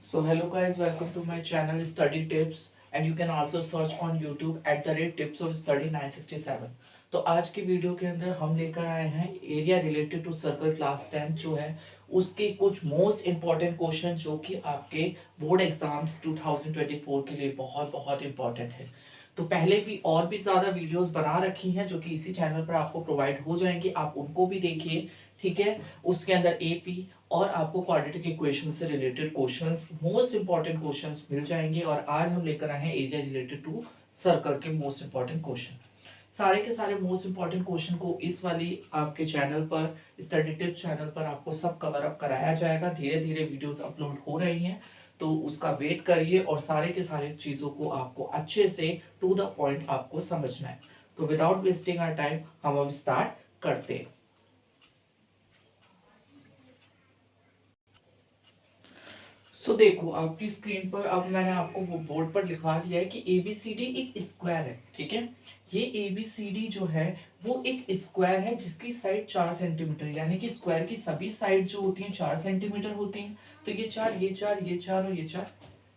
So hello guys, welcome to my channel Study Tips and you can also search on YouTube at the rate Tips of Study 967। तो आज की video के अंदर हम लेकर आए हैं area related to circle class 10 जो है उसके कुछ मोस्ट इंपॉर्टेंट क्वेश्चन जो कि आपके बोर्ड एग्जाम्स 2024 के लिए बहुत बहुत इंपॉर्टेंट है। तो पहले भी और भी ज़्यादा वीडियोस बना रखी हैं जो कि इसी चैनल पर आपको प्रोवाइड हो जाएंगी, आप उनको भी देखिए। ठीक है, उसके अंदर एपी और आपको क्वाड्रेटिक इक्वेशन से related questions, most important questions मिल जाएंगे। और आज हम लेकर आए हैं एरिया रिलेटेड टू सर्कल के मोस्ट इंपॉर्टेंट क्वेश्चन। सारे के सारे मोस्ट इंपॉर्टेंट क्वेश्चन को इस वाली आपके चैनल पर, स्टडी टिप्स चैनल पर आपको सब कवर अप कराया जाएगा। धीरे धीरे वीडियोस अपलोड हो रही हैं तो उसका वेट करिए और सारे के सारे चीज़ों को आपको अच्छे से टू द पॉइंट आपको समझना है। तो विदाउट वेस्टिंग आवर टाइम हम अब स्टार्ट करते हैं। सो देखो आपकी स्क्रीन पर अब मैंने आपको वो बोर्ड पर लिखवा दिया है कि एबीसीडी एक स्क्वायर है। ठीक है, ये एबीसीडी जो है वो एक स्क्वायर है जिसकी साइड 4 सेंटीमीटर, यानी कि स्क्वायर की सभी साइड जो होती हैं 4 सेंटीमीटर होती हैं। तो ये चार, ये चार, ये चार और ये चार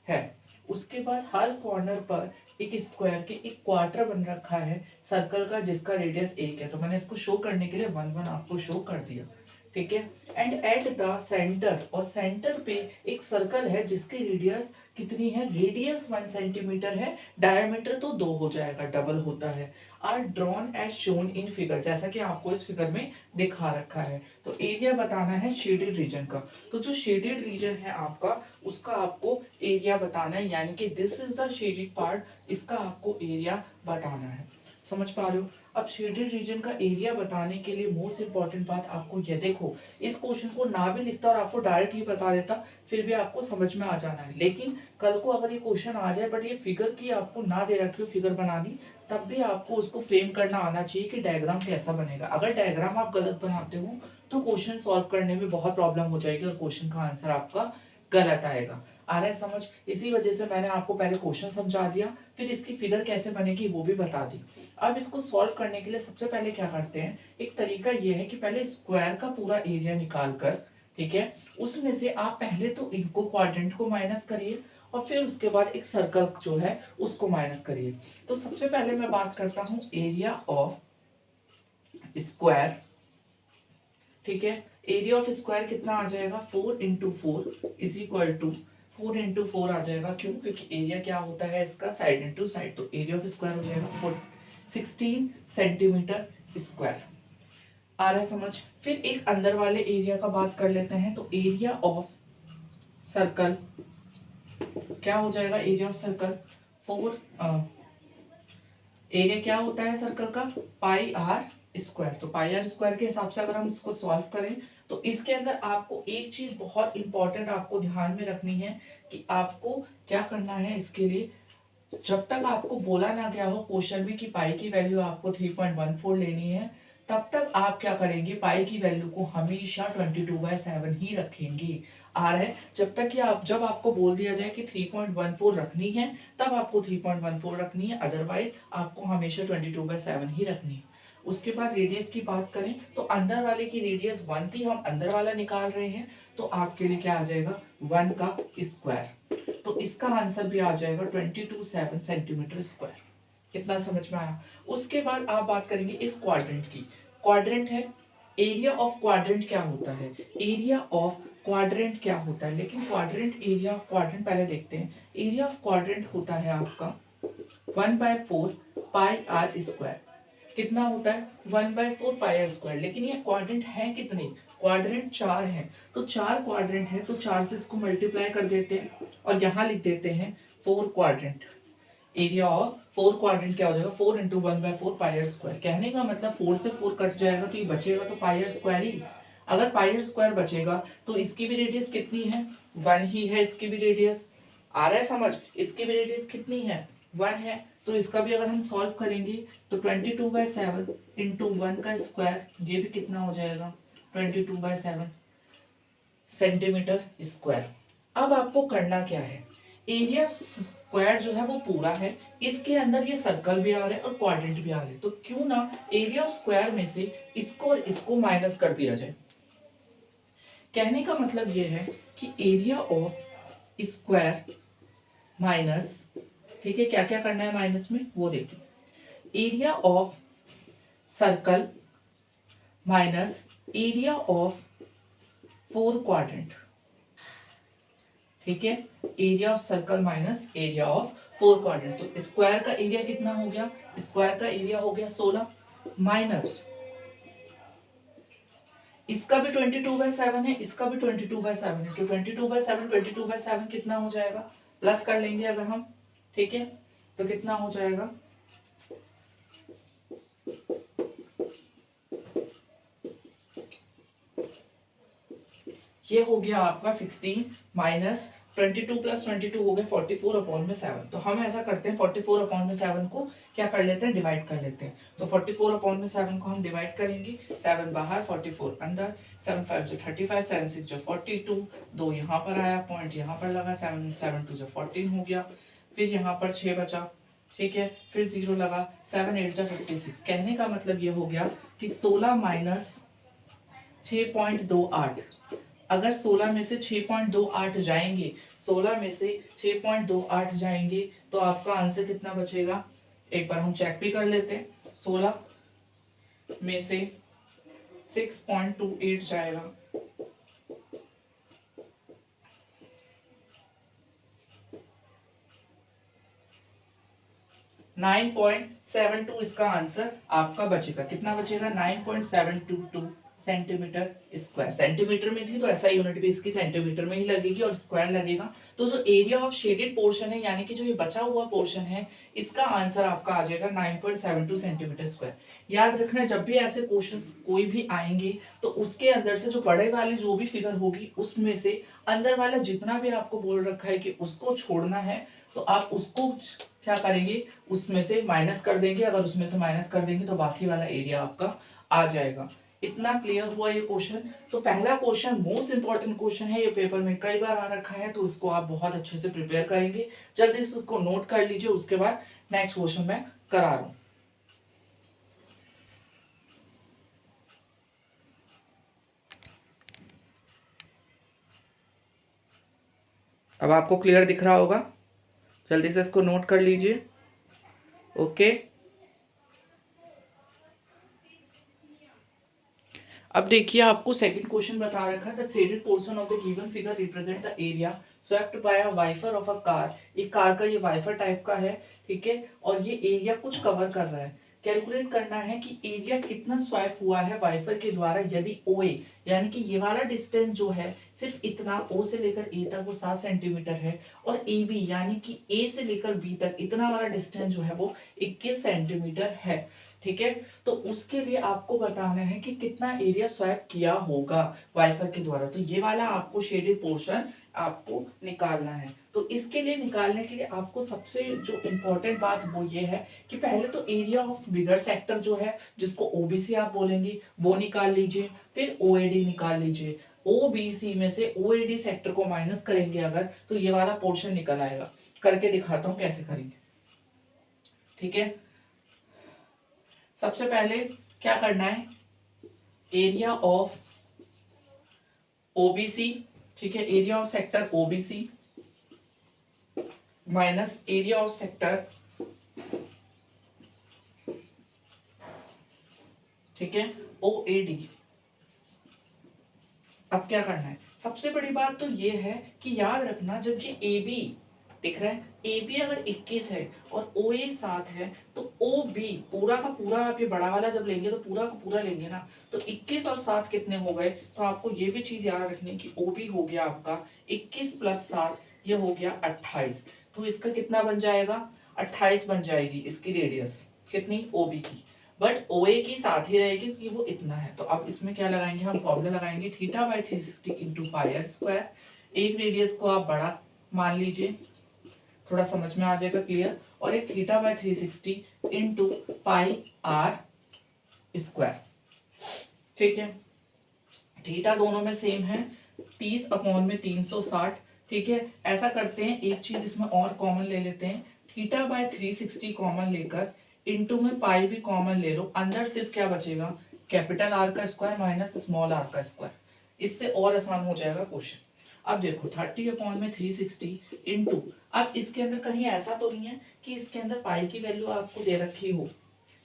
है। उसके बाद हर कॉर्नर पर एक स्क्वायर के एक क्वार्टर बन रखा है सर्कल का जिसका रेडियस 1 है। तो मैंने इसको शो करने के लिए 1 1 आपको शो कर दिया। ठीक है, एंड एट द सेंटर, और सेंटर पे एक सर्कल है जिसकी रेडियस कितनी है, रेडियस 1 सेंटीमीटर है, डायमीटर तो 2 हो जाएगा, डबल होता है। Are drawn as shown in figure, जैसा कि आपको इस फिगर में दिखा रखा है। तो एरिया बताना है शेडेड रीजन का। तो जो शेडेड रीजन है आपका उसका आपको एरिया बताना है, यानी कि this is the shaded part, इसका आपको एरिया बताना है। समझ पा रहे हो? अब शेडेड रीजन का एरिया बताने के लिए मोस्ट इंपॉर्टेंट बात आपको ये देखो, इस क्वेश्चन को ना भी लिखता और आपको डायरेक्ट ही बता देता फिर भी आपको समझ में आ जाना है। लेकिन कल को अगर ये क्वेश्चन आ जाए बट ये फिगर की आपको ना दे रखी हो, फिगर बनानी, तब भी आपको उसको फ्रेम करना आना चाहिए कि डायग्राम कैसा बनेगा। अगर डायग्राम आप गलत बनाते हो तो क्वेश्चन सॉल्व करने में बहुत प्रॉब्लम हो जाएगी और क्वेश्चन का आंसर आपका गलत आएगा। आ रहा है समझ? इसी वजह से मैंने आपको पहले क्वेश्चन समझा दिया, फिर इसकी फिगर कैसे बनेगी वो भी बता दी। अब इसको सॉल्व करने के लिए सबसे पहले क्या करते हैं, एक तरीका ये है कि पहले स्क्वायर का पूरा एरिया निकाल कर, ठीक है, उसमें से आप पहले तो इनको क्वाड्रेंट को माइनस करिए और फिर उसके बाद एक सर्कल जो है उसको माइनस करिए। तो सबसे पहले मैं बात करता हूं एरिया ऑफ स्क्वायर। ठीक है, एरिया ऑफ स्क्वायर कितना आ जाएगा, 4 × 4 इज इक्वल टू 4 × 4 आ जाएगा। क्यों? क्योंकि एरिया क्या होता है इसका, साइड इंटू साइड। तो एरिया ऑफ स्क्वायर हो जाएगा 16 सेंटीमीटर स्क्वायर। आ रहा है समझ? फिर एक अंदर वाले एरिया का बात कर लेते हैं। तो एरिया ऑफ सर्कल क्या हो जाएगा, एरिया ऑफ सर्कल 4, एरिया क्या होता है सर्कल का, पाई आर स्क्वायर। तो पाई आर स्क्वायर के हिसाब से अगर हम इसको सॉल्व करें तो इसके अंदर आपको एक चीज बहुत इंपॉर्टेंट आपको ध्यान में रखनी है कि आपको क्या करना है इसके लिए। जब तक आपको बोला ना गया हो क्वेश्चन में कि पाई की वैल्यू आपको 3.14 लेनी है, तब तक आप क्या करेंगे, पाई की वैल्यू को हमेशा 22/7 ही रखेंगे। आ रहा है? जब आपको बोल दिया जाए कि 3.14 रखनी है तब आपको 3.14 रखनी है, अदरवाइज आपको हमेशा 22/7 ही रखनी है। उसके बाद रेडियस की बात करें तो अंदर वाले की रेडियस 1 थी, हम अंदर वाला निकाल रहे हैं तो आपके लिए क्या आ जाएगा, 1 का स्क्वायर। तो इसका आंसर भी आ जाएगा 22.7 सेंटीमीटर स्क्वायर। कितना समझ में आया? उसके बाद आप बात करेंगे इस क्वाड्रेंट की। क्वाड्रेंट है, एरिया ऑफ क्वाड्रेंट क्या होता है, एरिया ऑफ क्वाड्रेंट क्या होता है, लेकिन क्वाड्रेंट, एरिया ऑफ क्वाड्रेंट पहले देखते हैं। एरिया ऑफ क्वाड्रेंट होता है आपका 1/4 पाई आर स्क्वायर। कितना होता है, 1/4 पाई आर स्क्वायर। लेकिन ये क्वाड्रेंट है कितने, क्वाड्रेंट 4 है। तो 4 क्वाड्रेंट है तो 4 से इसको मल्टीप्लाई कर देते हैं और यहाँ लिख देते हैं 4 क्वाड्रेंट। एरिया ऑफ 4 क्वाड्रेंट क्या हो जाएगा, 4 × 1/4 पाई आर स्क्वायर। कहने का मतलब 4 से 4 कट जाएगा तो ये बचेगा तो पाई आर स्क्वायर ही। अगर पाई आर स्क्वायर बचेगा तो इसकी भी रेडियस कितनी है, 1 ही है इसकी भी रेडियस। आ रहा है समझ? इसकी भी रेडियस कितनी है, 1 है। तो इसका भी अगर हम सॉल्व करेंगे तो 22/7 × 1 का स्क्वायर, ये भी कितना हो जाएगा, 22/7 सेंटीमीटर स्क्वायर। अब आपको करना क्या है, एरिया स्क्वायर जो है वो पूरा है, इसके अंदर ये सर्कल भी आ रहा है और क्वाड्रेंट भी आ रहे हैं, तो क्यों ना एरिया स्क्वायर में से इसको और इसको माइनस कर दिया जाए। कहने का मतलब ये है कि एरिया ऑफ स्क्वायर माइनस, ठीक है, क्या क्या करना है माइनस में वो देख लो, area of circle minus area of 4 quadrant, ठीक है, area of circle minus area of 4 quadrant. तो स्क्वायर का एरिया कितना हो गया, स्क्वायर का एरिया हो गया 16 माइनस इसका भी 22/7 है, इसका भी 22/7 है, तो 22/7 22/7 कितना हो जाएगा, प्लस कर लेंगे अगर हम, ठीक है, तो कितना हो जाएगा, ये हो गया आपका 16 माइनस 22 प्लस 22 हो गया 44/7। तो हम ऐसा करते हैं 44/7 को क्या कर लेते हैं, डिवाइड कर लेते हैं। तो 44/7 को हम डिवाइड करेंगे, 7 बाहर 44 अंदर, 7 5 जो 35, 7 6 जो 42, 2 यहाँ पर आया, पॉइंट यहाँ पर लगा, 7 7 2 जो 14 हो गया, फिर यहाँ पर 6 बचा, ठीक है, फिर 0 लगा, 7 8 जो 56। कहने का मतलब ये हो गया कि 16 माइनस 6.28, अगर 16 में से 6.28 जाएंगे, 16 में से 6.28 जाएंगे तो आपका आंसर कितना बचेगा, एक बार हम चेक भी कर लेते हैं। 16 में से 6.28 जाएगा, 9.72 इसका आंसर आपका बचेगा। कितना बचेगा, 9.722 सेंटीमीटर स्क्वायर। सेंटीमीटर में थी तो ऐसा यूनिट भी इसकी सेंटीमीटर में ही लगेगी और स्क्वायर लगेगा। तो जो एरिया ऑफ शेडेड पोर्शन है, यानी कि जो ये बचा हुआ पोर्शन है, इसका आंसर आपका आ जाएगा 9.72 सेंटीमीटर स्क्वायर। याद रखना, जब भी ऐसे क्वेश्चंस कोई भी आएंगे तो उसके अंदर से जो बड़े वाली जो भी फिगर होगी उसमें से अंदर वाला जितना भी आपको बोल रखा है कि उसको छोड़ना है, तो आप उसको क्या करेंगे, उसमें से माइनस कर देंगे। अगर उसमें से माइनस कर देंगे तो बाकी वाला एरिया आपका आ जाएगा। इतना क्लियर हुआ ये क्वेश्चन। तो पहला क्वेश्चन मोस्ट इंपॉर्टेंट क्वेश्चन है, ये पेपर में कई बार आ रखा है, तो इसको आप बहुत अच्छे से प्रिपेयर करेंगे। जल्दी से उसको नोट कर लीजिए, उसके बाद नेक्स्ट क्वेश्चन मैं करा रहा हूं। अब आपको क्लियर दिख रहा होगा, जल्दी से इसको नोट कर लीजिए। ओके, अब देखिए आपको सेकंड क्वेश्चन बता रखा था, shaded portion of the given figure represent the area swept by a wiper of a car. एक कार का ये वाइपर टाइप का है, ठीक है, और ये एरिया कुछ कवर कर रहा है। कैलकुलेट करना है कि एरिया कितना स्वाइप हुआ है वाइपर के द्वारा यदि ओ ए, यानी कि ये वाला डिस्टेंस जो है सिर्फ इतना, ओ से लेकर ए तक वो 7 सेंटीमीटर है, और ए बी यानी कि ए से लेकर बी तक इतना वाला डिस्टेंस जो है वो 21 सेंटीमीटर है, ठीक है। तो उसके लिए आपको बताना है कि कितना एरिया स्वैप किया होगा वाइपर के द्वारा। तो ये वाला आपको शेडेड पोर्शन आपको निकालना है। तो इसके लिए निकालने के लिए आपको सबसे जो इम्पोर्टेंट बात वो ये है कि पहले तो एरिया ऑफ बिगर सेक्टर जो है, जिसको ओबीसी आप बोलेंगे, वो निकाल लीजिए। फिर ओएडी निकाल लीजिए। ओबीसी में से ओएडी सेक्टर को माइनस करेंगे अगर, तो ये वाला पोर्शन निकल आएगा। करके दिखाता हूँ कैसे करेंगे, ठीक है। सबसे पहले क्या करना है, एरिया ऑफ ओबीसी, ठीक है, area of sector OBC minus area of sector, ठीक है, ओएडी। अब क्या करना है, सबसे बड़ी बात तो ये है कि याद रखना, जब ये ए बी दिख रहा है, ए बी अगर 21 है और ओ ए 7 है, तो ओ बी पूरा का पूरा आप ये बड़ा वाला जब लेंगे तो पूरा का पूरा लेंगे ना, तो 21 और 7 कितने हो गए। तो आपको ये भी चीज याद रखनी कि ओ बी हो गया आपका 21 प्लस 7, ये हो गया 28। तो इसका कितना बन जाएगा, 28 बन जाएगी इसकी रेडियस, कितनी, ओ बी की। बट ओ ए की साथ ही रहेगी कि वो इतना है। तो अब इसमें क्या लगाएंगे, हम फॉर्मूला लगाएंगे theta by 360 into pi r square. एक रेडियस को आप बड़ा मान लीजिए, थोड़ा समझ में आ जाएगा क्लियर, और एक theta by 360 into pi r square, ठीक है। थीटा दोनों में सेम है, 30/360, ठीक है। ऐसा करते हैं, एक चीज इसमें और कॉमन ले लेते हैं, थीटा बाई 360 कॉमन लेकर इंटू में पाई भी कॉमन ले लो, अंदर सिर्फ क्या बचेगा, कैपिटल आर का स्क्वायर माइनस स्मॉल आर का स्क्वायर। इससे और आसान हो जाएगा क्वेश्चन। अब देखो 30/360 इंटू, अब इसके अंदर कहीं ऐसा तो नहीं है कि इसके अंदर पाई की वैल्यू आपको दे रखी हो,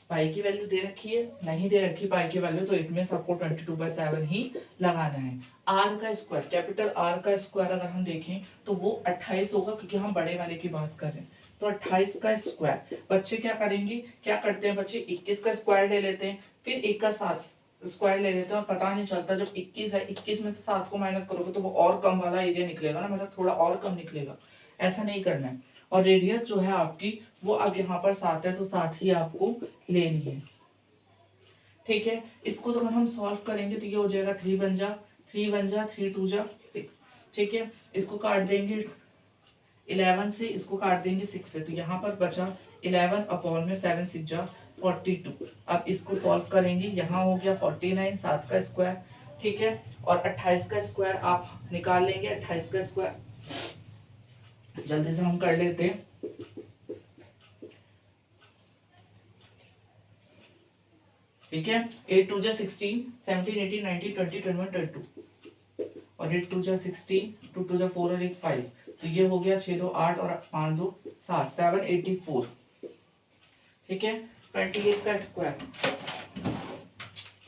पाई की वैल्यू दे रखी है, नहीं दे रखी पाई की वैल्यू, तो इट मींस आपको 22/7 ही लगाना है। आर का स्क्वायर, कैपिटल आर का स्क्वायर अगर हम देखें तो वो 28 होगा, क्योंकि हम बड़े वाले की बात कर रहे हैं। तो 28 का स्क्वायर, बच्चे क्या करेंगे, क्या करते हैं बच्चे, 21 का स्क्वायर ले लेते हैं, फिर 1 का 7 स्क्वायर ले लेते हैं, और पता नहीं चलता जब 21 है, 21 में से 7 को माइनस करोगे तो वो और कम वाला एरिया निकलेगा ना, मतलब थोड़ा और कम निकलेगा। ऐसा नहीं करना है। और रेडियस जो है आपकी वो अब यहाँ पर 7 है, तो 7 ही आपको लेनी है। ठीक है, इसको तो अगर हम सॉल्व करेंगे तो ये हो जाएगा 3 बन जा, 3 बन जा, 3 2 जा 6। ठीक है, इसको काट देंगे 11 से, इसको काट देंगे 6 से, तो यहाँ पर बचा 11/7 6 जा 42। अब इसको सॉल्व करेंगे, यहाँ हो गया 49, 7 का स्क्वायर। ठीक है, और 28 का स्क्वायर आप निकाल लेंगे, 28 का स्क्वायर जल्दी से हम कर लेते हैं। ठीक है, 8 2 जा 16, 17 18 19 20 21 22, और 8 2 जा 16, 2 2 जा 4 और 1 5, तो ये हो गया 6 2 8 और 5 2 7, 784। ठीक है, 28 का स्क्वायर।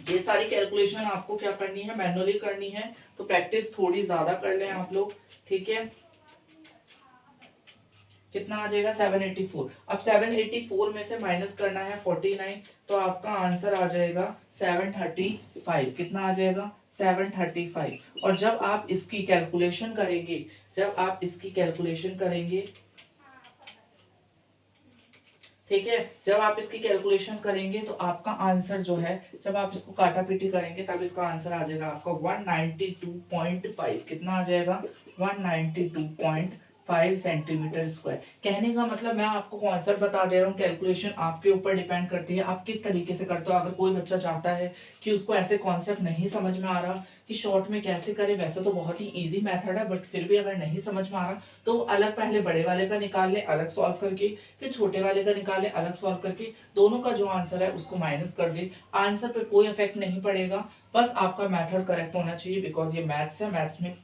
ये सारी कैलकुलेशन आपको क्या करनी है, मैनुअली करनी है, तो प्रैक्टिस थोड़ी ज्यादा कर लें आप लोग। ठीक है, कितना आ जाएगा 784। अब 784 में से माइनस करना है 49, तो आपका आंसर आ जाएगा 735। कितना आ जाएगा 735। और जब आप इसकी कैलकुलेशन करेंगे, जब आप इसकी कैलकुलेशन करेंगे, ठीक है, जब आप इसकी कैलकुलेशन करेंगे तो आपका आंसर जो है, जब आप इसको काटा पीटी करेंगे तब इसका आंसर आ जाएगा आपका 192.5। कितना आ जाएगा 192.5 सेंटीमीटर स्क्वायर। कहने का मतलब मैं आपको कॉन्सेप्ट बता दे रहा हूँ, कैलकुलेशन आपके ऊपर डिपेंड करती है आप किस तरीके से करते हो। अगर कोई बच्चा चाहता है कि उसको ऐसे कॉन्सेप्ट नहीं समझ में आ रहा कि शॉर्ट में कैसे करे, वैसे तो बहुत ही इजी मेथड है, बट फिर भी अगर नहीं समझ में आ रहा तो अलग पहले बड़े वाले का निकाल ले अलग सॉल्व करके, फिर छोटे वाले का निकाले अलग सॉल्व करके, दोनों का जो आंसर है उसको माइनस कर दे। आंसर पे कोई इफेक्ट नहीं पड़ेगा, बस आपका मेथड करेक्ट होना चाहिए, बिकॉज ये मैथ्स है। मैथ्स में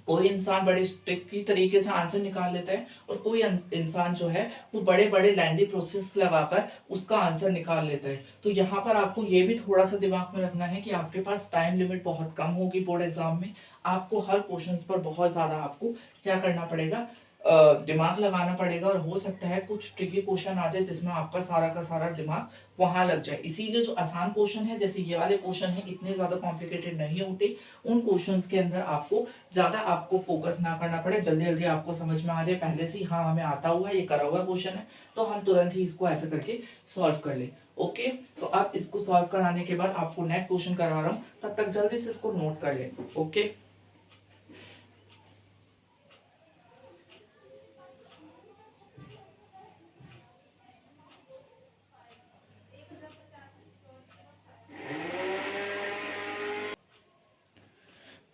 कोई इंसान बड़े ट्रिकी तरीके से आंसर निकाल लेता है, और कोई इंसान जो है वो बड़े बड़े लेंदी प्रोसेस लगाकर उसका आंसर निकाल लेता है। तो यहाँ पर आपको ये भी थोड़ा सा दिमाग में रखना है कि आपके पास टाइम लिमिट बहुत कम होगी बोर्ड एग्जाम में। आपको हर क्वेश्चन पर बहुत ज्यादा आपको क्या करना पड़ेगा, दिमाग लगाना पड़ेगा, और हो सकता है कुछ ट्रिकी क्वेश्चन आ जाए जिसमें आपका सारा का सारा दिमाग वहां लग जाए। इसीलिए जो आसान क्वेश्चन है, जैसे ये वाले क्वेश्चन है, इतने ज्यादा कॉम्प्लिकेटेड नहीं होते। उन क्वेश्चंस के अंदर आपको ज्यादा आपको फोकस ना करना पड़े, जल्दी जल्दी आपको समझ में आ जाए पहले से, हाँ हमें आता हुआ है, ये करा हुआ क्वेश्चन है, तो हम तुरंत ही इसको ऐसे करके सॉल्व कर ले। ओके, तो अब इसको सॉल्व कराने के बाद आपको नेक्स्ट क्वेश्चन करा रहा हूँ, तब तक जल्दी से इसको नोट कर ले। ओके,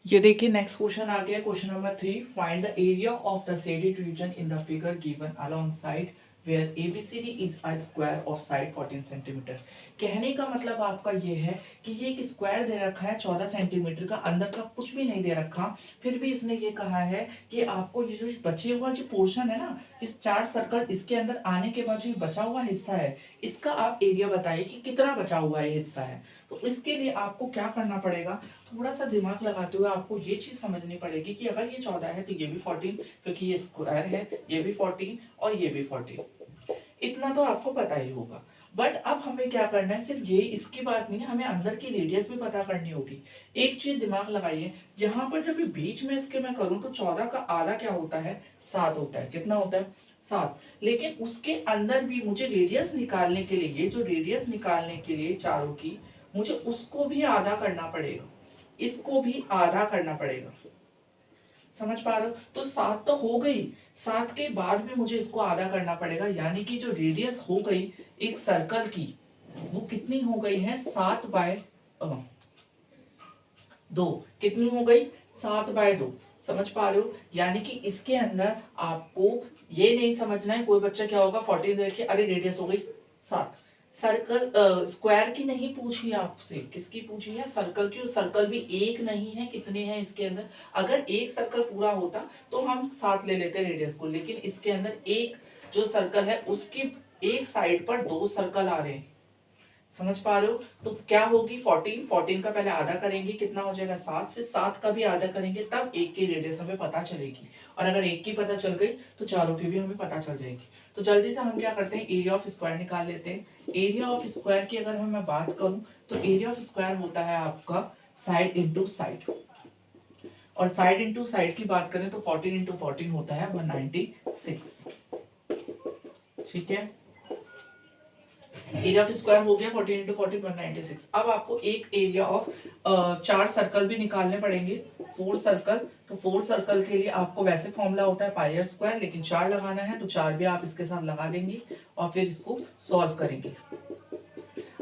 ये देखिए नेक्स्ट क्वेश्चन आ गया, question number 3। Find the area of the shaded region in the figure given along side where ABCD is a square of side 14 centimetre. कहने का मतलब आपका ये है कि ये एक स्क्वायर दे रखा है 14 सेंटीमीटर का, अंदर का कुछ भी नहीं दे रखा, फिर भी इसने ये कहा है कि आपको ये जो इस बचे हुआ जो पोर्शन है ना, इस चार सर्कल इसके अंदर आने के बाद जो बचा हुआ हिस्सा है, इसका आप एरिया बताइए कि कितना बचा हुआ ये हिस्सा है। तो इसके लिए आपको क्या करना पड़ेगा, थोड़ा सा दिमाग लगाते हुए आपको ये चीज समझनी पड़ेगी कि अगर ये 14 है तो ये भी 14, क्योंकि ये स्क्वायर है, ये भी 14 और ये भी 14, इतना तो आपको पता ही होगा। बट अब हमें क्या करना है, सिर्फ ये इसकी बात नहीं है, हमें अंदर की रेडियस भी पता करनी होगी। एक चीज दिमाग लगाइए, यहाँ पर जब बीच में इसके मैं करूँ तो 14 का आधा क्या होता है, 7 होता है। कितना होता है, 7। लेकिन उसके अंदर भी मुझे रेडियस निकालने के लिए, ये जो रेडियस निकालने के लिए चारों की, मुझे उसको भी आधा करना पड़ेगा, इसको भी आधा करना पड़ेगा। समझ पा रहे हो, तो 7 तो हो गई, 7 के बाद भी मुझे इसको आधा करना पड़ेगा, यानी कि जो रेडियस हो गई एक सर्कल की, वो कितनी हो गई है, 7/2। कितनी हो गई, 7/2। समझ पा रहे हो, यानी कि इसके अंदर आपको ये नहीं समझना है, कोई बच्चा क्या होगा 14 देख के अरे रेडियस हो गई 7, सर्कल स्क्वायर की नहीं पूछी आपसे, किसकी पूछी है? सर्कल की। सर्कल भी एक नहीं है, कितने हैं इसके अंदर? अगर एक सर्कल पूरा होता तो हम साथ ले लेते रेडियस को, लेकिन इसके अंदर एक जो सर्कल है उसकी एक साइड पर दो सर्कल आ रहे हैं, समझ पा रहे हो? तो क्या होगी 14, 14 का पहले आधा करेंगे, कितना हो जाएगा 7, फिर 7 का भी आधा करेंगे, तब एक की रेडियस हमें पता चलेगी। और अगर एक की पता चल गई तो चारों की भी हमें पता चल जाएगी। तो जल्दी से हम क्या करते हैं, एरिया ऑफ स्क्वायर निकाल लेते हैं। एरिया ऑफ स्क्वायर की अगर मैं बात करूं तो एरिया ऑफ स्क्वायर होता है आपका साइड इंटू साइड, और साइड इंटू साइड की बात करें तो 14 इंटू 14 होता है 196। ठीक है, एरिया ऑफ स्क्वायर हो गया 14 इंटू 14 196। अब आपको एक एरिया ऑफ 4 सर्कल भी निकालने पड़ेंगे, 4 सर्कल। तो 4 सर्कल के लिए आपको वैसे फॉर्मूला होता है पाई आर स्क्वायर, लेकिन 4 लगाना है तो 4 भी आप इसके साथ लगा देंगे और फिर इसको सॉल्व करेंगे।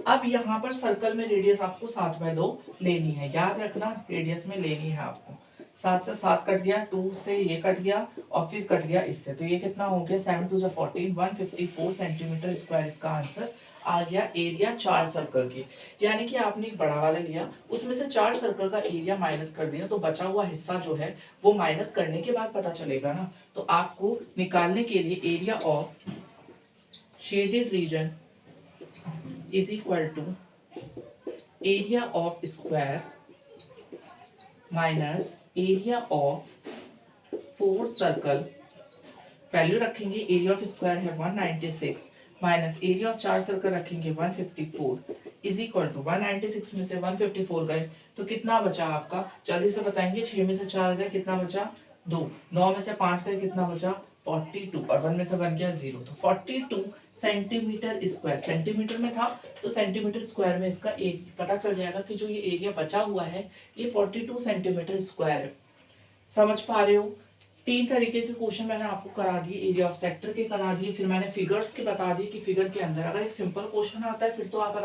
अब यहाँ पर सर्कल में रेडियस आपको 7/2 लेनी है, याद रखना रेडियस में लेनी है आपको। 7 से 7 कट गया, 2 से ये कट गया और फिर कट गया इससे, तो ये कितना हो गया 7 2 14, 154 सेंटीमीटर स्क्वायर इसका आंसर आ गया एरिया 4 सर्कल की। यानी कि आपने एक बड़ा वाला लिया, उसमें से 4 सर्कल का एरिया माइनस कर दिया, तो बचा हुआ हिस्सा जो है वो माइनस करने के बाद पता चलेगा ना। तो आपको निकालने के लिए area of shaded region is equal to area of square minus area of 4 circle। Value रखेंगे, एरिया ऑफ स्क्वायर है 196 माइनस एरिया ऑफ 4 सर्कल रखेंगे 154 इज इक्वल टू 196 में से 154 गए तो कितना बचा आपका, जल्दी से बताएंगे। 6 में से 4 गए, कितना बचा 2, 9 में से 5 गए, कितना बचा 42, और 1 में से 1 गया 0, तो 42 सेंटीमीटर स्क्वायर। सेंटीमीटर में था तो सेंटीमीटर स्क्वायर में इसका एक पता चल जाएगा कि जो ये एरिया बचा हुआ है ये 42 सेंटीमीटर स्क्वायर है। समझ पा रहे हो? 3 तरीके के क्वेश्चन मैंने आपको करा दिए, एरिया ऑफ सेक्टर के करा दिए, फिर मैंने फिगर्स के बता दिए कि फिगर के अंदर अगर एक सिंपल क्वेश्चन आता है फिर तो आप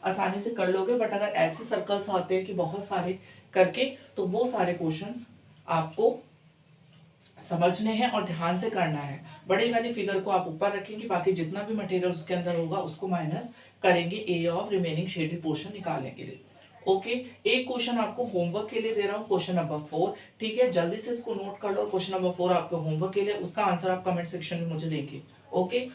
आसानी से कर लोगे, बट अगर ऐसे सर्कल्स आते हैं कि बहुत सारे करके, तो वो सारे क्वेश्चंस आपको समझने हैं और ध्यान से करना है। बड़ी वाली फिगर को आप ऊपर रखेंगे, बाकी जितना भी मटेरियल उसके अंदर होगा उसको माइनस करेंगे area of remaining shaded portion निकालने के लिए। ओके, एक क्वेश्चन आपको होमवर्क के लिए दे रहा हूँ, क्वेश्चन नंबर 4। ठीक है, जल्दी से इसको नोट कर लो। क्वेश्चन नंबर 4 आपके होमवर्क के लिए, उसका आंसर आप कमेंट सेक्शन में मुझे देंगे। ओके,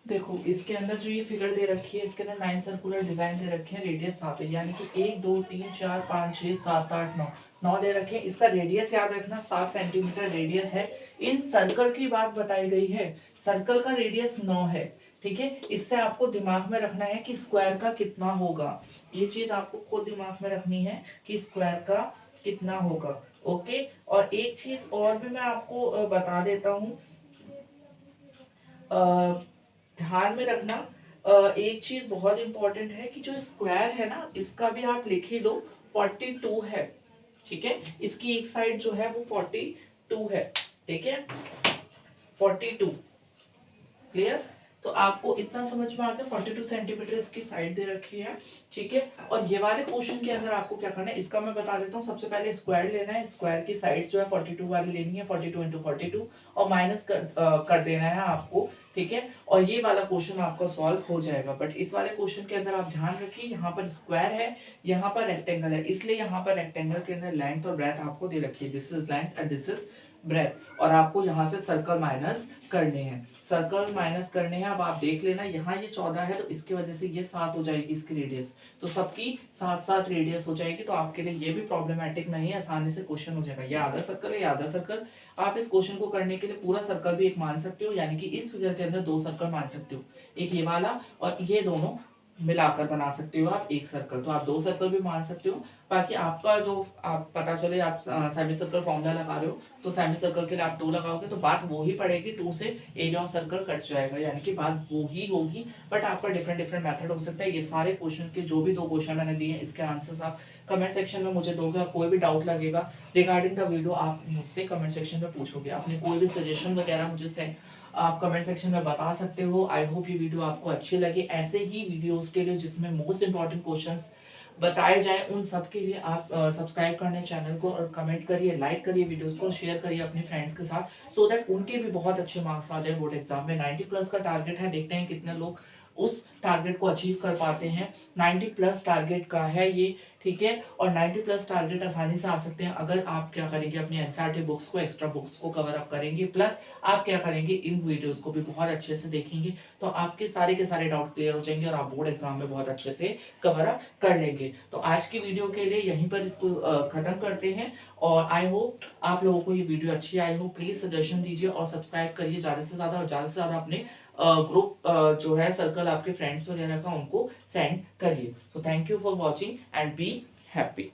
देखो इसके अंदर जो ये फिगर दे रखी है इसके अंदर 9 सर्कुलर डिजाइन दे रखे हैं, रेडियस 7 है, यानी कि 1 2 3 4 5 6 7 8 9 9 दे रखे हैं। इसका रेडियस याद रखना 7 सेंटीमीटर रेडियस है। इन सर्कल की बात बताई गई है, सर्कल का रेडियस 9 है। ठीक है, इससे आपको दिमाग में रखना है कि स्क्वायर का कितना होगा, ये चीज आपको खुद दिमाग में रखनी है कि स्क्वायर का कितना होगा। ओके, और एक चीज और भी मैं आपको बता देता हूँ, ध्यान में रखना। एक चीज बहुत इंपॉर्टेंट है कि जो स्क्वायर है ना इसका भी आप लिख ही लो 42 है। ठीक है, इसकी एक साइड जो है वो 42 है। ठीक है, 42 क्लियर। तो आपको इतना समझ में आ गया, 42 सेंटीमीटर इसकी साइड दे रखी है। ठीक है, और ये वाले क्वेश्चन के अंदर आपको क्या करना है इसका मैं बता देता हूँ। सबसे पहले स्क्वायर लेना है, स्क्वायर की साइड जो है 42 वाली लेनी है, 42 इंटू 42, और माइनस कर देना है आपको। ठीक है, और ये वाला क्वेश्चन आपका सॉल्व हो जाएगा। बट इस वाले क्वेश्चन के अंदर आप ध्यान रखिए, यहाँ पर स्क्वायर है, यहाँ पर रेक्टेंगल है, इसलिए यहाँ पर रेक्टेंगल के अंदर लेंथ और ब्रेथ आपको दे रखी है, this is length and this is breadth, और आपको यहाँ से सर्कल माइनस करने हैं, सर्कल माइनस करने हैं। अब आप देख लेना, यहाँ ये 14 है तो इसकी वजह से ये 7 हो जाएगी इसकी रेडियस, तो सबकी 7 रेडियस हो जाएगी। तो आपके लिए ये भी प्रॉब्लमेटिक नहीं है, आसानी से क्वेश्चन हो जाएगा। ये आधा सर्कल है, ये आधा सर्कल। आप इस क्वेश्चन को करने के लिए पूरा सर्कल भी एक मान सकते हो, यानी कि इस फिगर के अंदर 2 सर्कल मान सकते हो, एक ये वाला और ये दोनों मिलाकर बना सकते हो आप एक सर्कल। तो आप 2 सर्कल भी मान सकते हो। बाकी आपका जो आप पता चले आप सेमी सर्कल फॉर्मूला लगा रहे हो तो सेमी सर्कल के लिए आप 2 लगाओगे तो बात वो ही पड़ेगी, 2 से एरिया ऑफ सर्कल कट जाएगा, यानी कि बात वो ही होगी। बट आपका डिफरेंट डिफरेंट मेथड हो सकता है। ये सारे क्वेश्चन के जो भी 2 क्वेश्चन मैंने दिए इसके आंसर्स आप कमेंट सेक्शन में मुझे दोगे। कोई भी डाउट लगेगा रिगार्डिंग द वीडियो आप मुझसे कमेंट सेक्शन में पूछोगे, अपने कोई भी सजेशन वगैरह मुझे आप कमेंट सेक्शन में बता सकते हो। आई होप ये वीडियो आपको अच्छी लगे। ऐसे ही वीडियोस के लिए जिसमें मोस्ट इंपॉर्टेंट क्वेश्चंस बताए जाए उन सब के लिए आप सब्सक्राइब करने चैनल को और कमेंट करिए, लाइक करिए, वीडियोस को शेयर करिए अपने फ्रेंड्स के साथ, सो दैट उनके भी बहुत अच्छे मार्क्स आ जाए बोर्ड एग्जाम में। 90 प्लस का टारगेट है, देखते हैं कितने लोग उस टारगेट को अचीव कर पाते हैं। 90 प्लस टारगेट का है ये, ठीक है। और 90 प्लस टारगेट आसानी से आ सकते हैं अगर आप क्या करेंगे, अपनी एनसीईआरटी बुक्स को, एक्स्ट्रा बुक्स को कवर अप करेंगे, प्लस आप क्या करेंगे, इन वीडियोस को भी बहुत अच्छे से देखेंगे, तो आपके सारे के सारे डाउट क्लियर हो जाएंगे और आप बोर्ड एग्जाम में बहुत अच्छे से कवर अप कर लेंगे। तो आज की वीडियो के लिए यहीं पर इसको खत्म करते हैं और आई होप आप लोगों को ये वीडियो अच्छी आई हो। प्लीज सजेशन दीजिए और सब्सक्राइब करिए ज़्यादा से ज़्यादा, और ज़्यादा से ज़्यादा अपने ग्रुप जो है सर्कल आपके फ्रेंड्स वगैरह का उनको सेंड करिए। So thank you for watching and be happy.